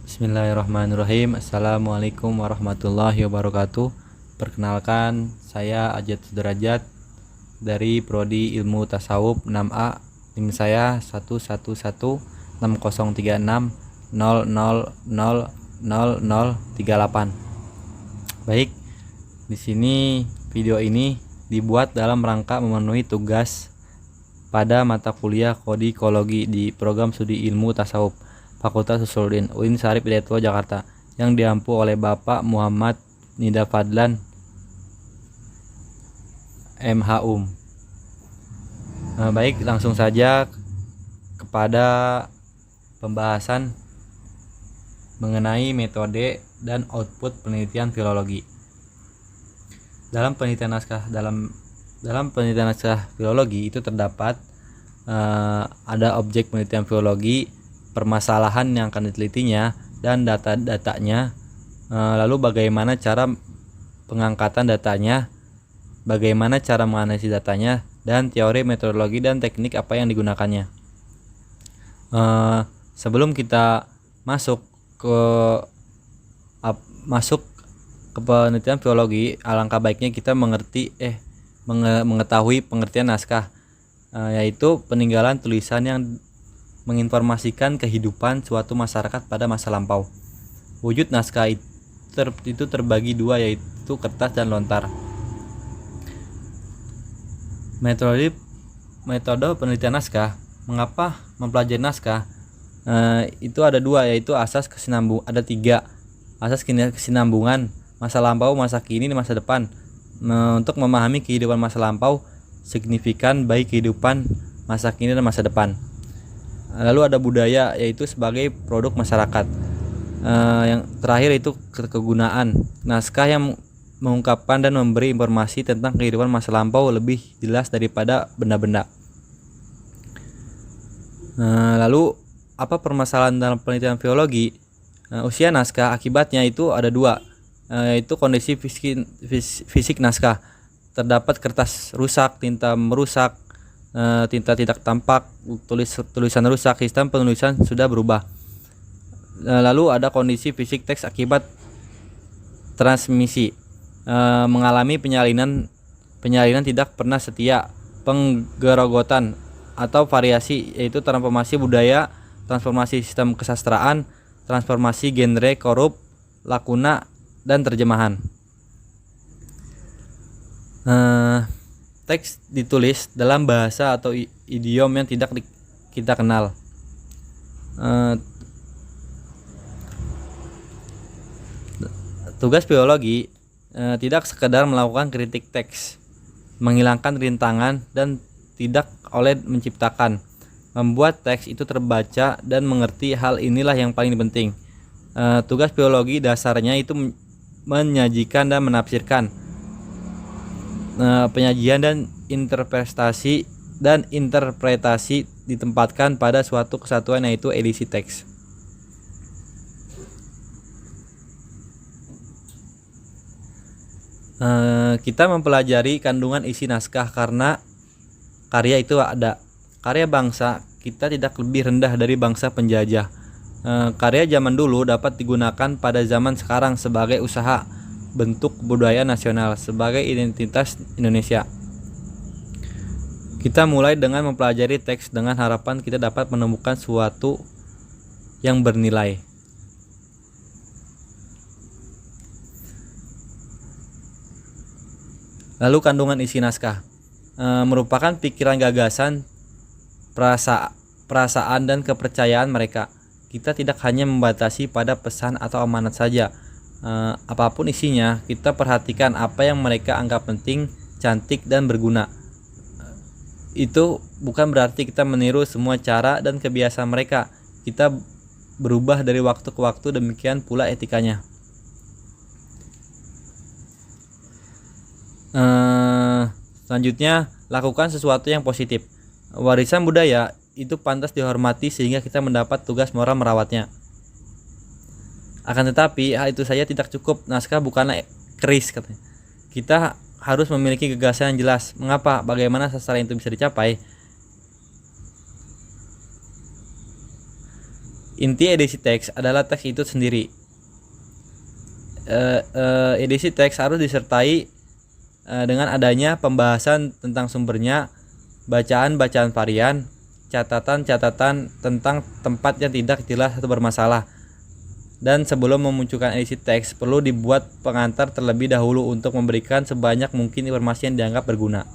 Bismillahirrahmanirrahim. Assalamualaikum warahmatullahi wabarakatuh. Perkenalkan, saya Ajat Sudrajat dari Prodi Ilmu Tasawuf 6A. NIM saya 1116036000038. Baik, di sini video ini dibuat dalam rangka memenuhi tugas pada mata kuliah Kodikologi di program studi Ilmu Tasawuf Fakultas Usuluddin UIN Syarif Hidayatullah Jakarta yang diampu oleh Bapak Muhammad Nida Fadlan MHUM. Baik, langsung saja kepada pembahasan mengenai metode dan output penelitian filologi. Dalam penelitian naskah filologi itu terdapat ada objek penelitian filologi, permasalahan yang akan ditelitinya, dan data-datanya, lalu bagaimana cara pengangkatan datanya, bagaimana cara menganalisis datanya, dan teori, metodologi, dan teknik apa yang digunakannya. Sebelum kita masuk ke penelitian filologi, alangkah baiknya kita mengetahui pengertian naskah, yaitu peninggalan tulisan yang menginformasikan kehidupan suatu masyarakat pada masa lampau. Wujud naskah itu terbagi dua, yaitu kertas dan lontar. Metode penelitian naskah. Mengapa mempelajari naskah? Itu ada dua, yaitu ada tiga asas kesinambungan: masa lampau, masa kini, dan masa depan. Untuk memahami kehidupan masa lampau, signifikan bagi kehidupan masa kini dan masa depan. Lalu ada budaya, yaitu sebagai produk masyarakat. Yang terakhir itu kegunaan. Naskah yang mengungkapkan dan memberi informasi tentang kehidupan masa lampau lebih jelas daripada benda-benda. Lalu apa permasalahan dalam penelitian filologi? Usia naskah, akibatnya itu ada dua, yaitu kondisi fisik naskah. Terdapat kertas rusak, tinta merusak, tinta tidak tampak, tulisan rusak, sistem penulisan sudah berubah. Lalu ada kondisi fisik teks akibat transmisi, mengalami penyalinan tidak pernah setia, penggerogotan atau variasi, yaitu transformasi budaya, transformasi sistem kesastraan, transformasi genre, korup, lakuna, dan terjemahan. Teks ditulis dalam bahasa atau idiom yang tidak kita kenal. Tugas filologi tidak sekedar melakukan kritik teks, menghilangkan rintangan, dan tidak oleh menciptakan, membuat teks itu terbaca dan mengerti. Hal inilah yang paling penting. Tugas filologi dasarnya itu menyajikan dan menafsirkan. Penyajian dan interpretasi ditempatkan pada suatu kesatuan, yaitu edisi teks. Kita mempelajari kandungan isi naskah karena karya itu ada. Karya bangsa kita tidak lebih rendah dari bangsa penjajah. Karya zaman dulu dapat digunakan pada zaman sekarang sebagai usaha, bentuk budaya nasional, sebagai identitas Indonesia. Kita mulai dengan mempelajari teks dengan harapan kita dapat menemukan sesuatu yang bernilai. Lalu kandungan isi naskah merupakan pikiran, gagasan, perasaan, dan kepercayaan mereka. Kita tidak hanya membatasi pada pesan atau amanat saja. Apapun isinya, kita perhatikan apa yang mereka anggap penting, cantik, dan berguna. Itu bukan berarti kita meniru semua cara dan kebiasaan mereka. Kita berubah dari waktu ke waktu, demikian pula etikanya. Selanjutnya, lakukan sesuatu yang positif. Warisan budaya itu pantas dihormati sehingga kita mendapat tugas moral merawatnya. Akan tetapi hal itu saja tidak cukup. Naskah bukanlah keris, katanya. Kita harus memiliki gagasan yang jelas. Mengapa? Bagaimana sasaran itu bisa dicapai? Inti edisi teks adalah teks itu sendiri. Edisi teks harus disertai dengan adanya pembahasan tentang sumbernya, bacaan-bacaan varian, catatan-catatan tentang tempat yang tidak jelas atau bermasalah. Dan sebelum memunculkan edisi teks, perlu dibuat pengantar terlebih dahulu untuk memberikan sebanyak mungkin informasi yang dianggap berguna.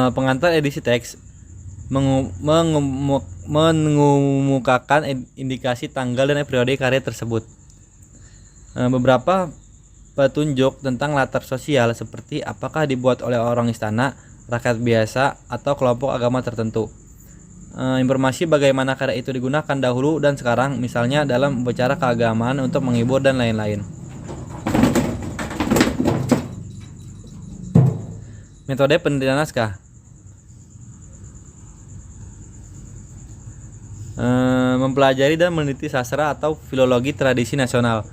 Pengantar edisi teks mengemukakan indikasi tanggal dan periode karya tersebut. Beberapa petunjuk tentang latar sosial seperti apakah dibuat oleh orang istana, rakyat biasa, atau kelompok agama tertentu. Informasi bagaimana karya itu digunakan dahulu dan sekarang, misalnya dalam upacara keagamaan untuk menghibur dan lain-lain. Metode penelitian naskah. Mempelajari dan meneliti sastra atau filologi tradisi nasional.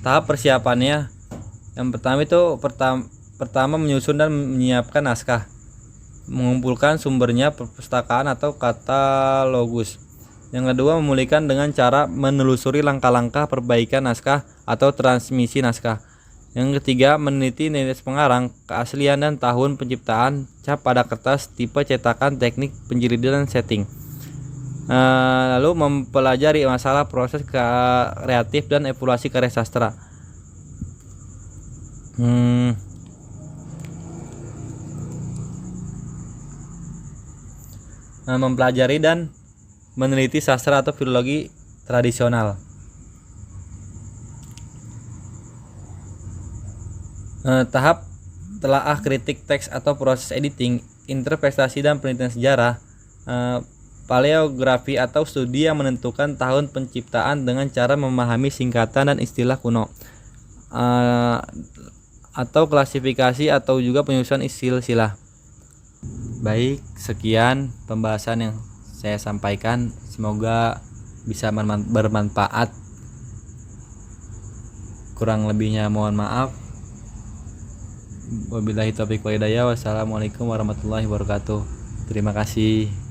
Tahap persiapannya, yang pertama itu pertama menyusun dan menyiapkan naskah, mengumpulkan sumbernya perpustakaan atau katalogus. Yang kedua, memulihkan dengan cara menelusuri langkah-langkah perbaikan naskah atau transmisi naskah. Yang ketiga, meneliti nilai pengarang, keaslian dan tahun penciptaan, cap pada kertas, tipe cetakan, teknik penjilidan dan setting. Lalu mempelajari masalah proses kreatif dan evaluasi karya sastra. Mempelajari dan meneliti sastra atau filologi tradisional. Tahap telaah kritik teks atau proses editing, interpretasi dan penelitian sejarah, paleografi atau studi yang menentukan tahun penciptaan dengan cara memahami singkatan dan istilah kuno, atau klasifikasi atau juga penyusunan silsilah. Baik, sekian pembahasan yang saya sampaikan, semoga bisa bermanfaat. Kurang lebihnya mohon maaf. Wabillahi taufiq wal hidayah. Wassalamualaikum warahmatullahi wabarakatuh. Terima kasih.